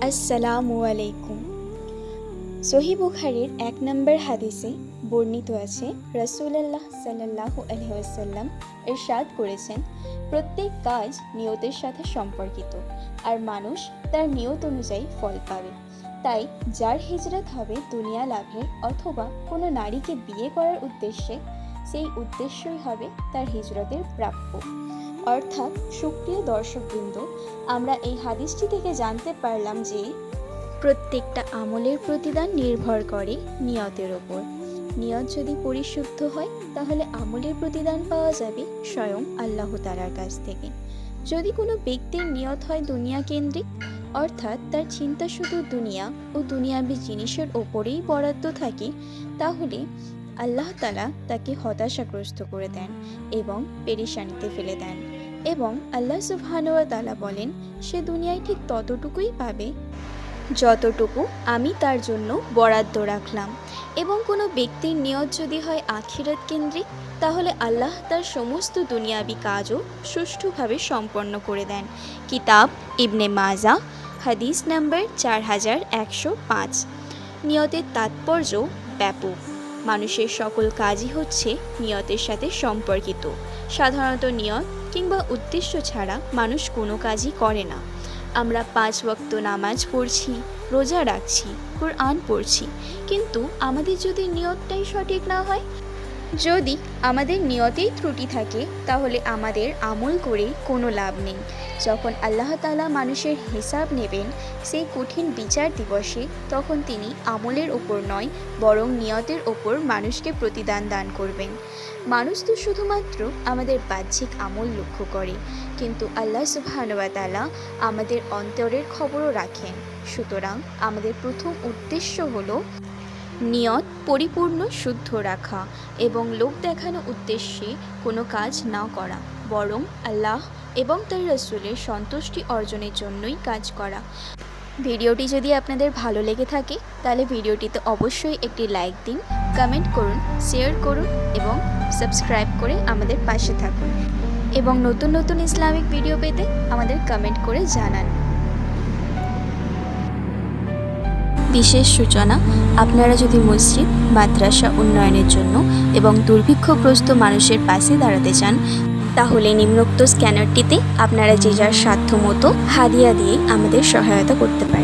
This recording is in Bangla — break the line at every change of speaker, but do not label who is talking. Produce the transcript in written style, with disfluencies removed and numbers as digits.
আসসালামু আলাইকুম। সহিহ বুখারীর ১ নম্বর হাদিসে বর্ণিত আছে, রাসূলুল্লাহ সাল্লাল্লাহু আলাইহি ওয়াসাল্লাম ইরশাদ করেছেন, প্রত্যেক কাজ নিয়তের সাথে সম্পর্কিত, আর মানুষ তার নিয়ত অনুযায়ী ফল পাবে। তাই যার হিজরত হবে দুনিয়া লাভের অথবা কোনো নারীকে বিয়ে করার উদ্দেশ্যে, সেই উদ্দেশ্যই হবে তার হিজরতের প্রাপ্য। অর্থাৎ সুপ্রিয় দর্শকবৃন্দ, আমরা এই হাদিসটি থেকে জানতে পারলাম যে প্রত্যেকটা আমলের প্রতিদান নির্ভর করে নিয়তের ওপর। নিয়ত যদি পরিশুদ্ধ হয় তাহলে আমলের প্রতিদান পাওয়া যাবে স্বয়ং আল্লাহ তাআলার কাছ থেকে। যদি কোনো ব্যক্তির নিয়ত হয় দুনিয়া কেন্দ্রিক, অর্থাৎ তার চিন্তা শুধু দুনিয়া ও দুনিয়াবী জিনিসের ওপরেই বরাদ্দ থাকে, তাহলে আল্লাহ তাআলা তাকে হতাশাগ্রস্ত করে দেন এবং পেরেশানিতে ফেলে দেন। এবং আল্লাহ সুবহানাহু ওয়া তাআলা বলেন, সে দুনিয়ায় ঠিক ততটুকুই পাবে যতটুকু আমি তার জন্য বরাদ্দ রাখলাম। এবং কোনো ব্যক্তির নিয়ত যদি হয় আখিরাত কেন্দ্রিক, তাহলে আল্লাহ তার সমস্ত দুনিয়াবী কাজও সুষ্ঠুভাবে সম্পন্ন করে দেন। কিতাব ইবনে মাজাহ, হাদিস নম্বর 4105। নিয়তের তাৎপর্য ব্যাপক। মানুষের সকল কাজই হচ্ছে নিয়তের সাথে সম্পর্কিত। সাধারণত নিয়ত কিংবা উদ্দেশ্য ছাড়া মানুষ কোনো কাজই করে না। আমরা 5 ওয়াক্ত নামাজ পড়ছি, রোজা রাখছি, কোরআন পড়ছি, কিন্তু আমাদের যদি নিয়তটাই সঠিক না হয়, যদি আমাদের নিয়তেই ত্রুটি থাকে, তাহলে আমাদের আমল করে কোনো লাভ নেই। যখন আল্লাহ তাআলা মানুষের হিসাব নেবেন সেই কঠিন বিচার দিবসে, তখন তিনি আমলের ওপর নয় বরং নিয়তের ওপর মানুষকে প্রতিদান দান করবেন। মানুষ তো শুধুমাত্র আমাদের বাহ্যিক আমল লক্ষ্য করে, কিন্তু আল্লাহ সুবহানাহু ওয়া তাআলা আমাদের অন্তরের খবরও রাখেন। সুতরাং আমাদের প্রথম উদ্দেশ্য হলো নিয়ত পরিপূর্ণ শুদ্ধ রাখা এবং লোক দেখানো উদ্দেশ্যে কোনো কাজ না করা, বরং আল্লাহ এবং তার রাসূলের সন্তুষ্টি অর্জনের জন্যই কাজ করা। ভিডিওটি যদি আপনাদের ভালো লেগে থাকে তাহলে ভিডিওটিতে অবশ্যই একটি লাইক দিন, কমেন্ট করুন, শেয়ার করুন এবং সাবস্ক্রাইব করে আমাদের পাশে থাকুন। এবং নতুন নতুন ইসলামিক ভিডিও পেতে আমাদের কমেন্ট করে জানান। বিশেষ সূচনা, আপনারা যদি মসজিদ মাদ্রাসা উন্নয়নের জন্য এবং দুর্ভিক্ষগ্রস্ত মানুষের পাশে দাঁড়াতে চান, তাহলে নিম্নোক্ত স্ক্যানারটিতে আপনারা যে যার সাধ্য মতো হাদিয়া দিয়ে আমাদের সহায়তা করতে পারেন।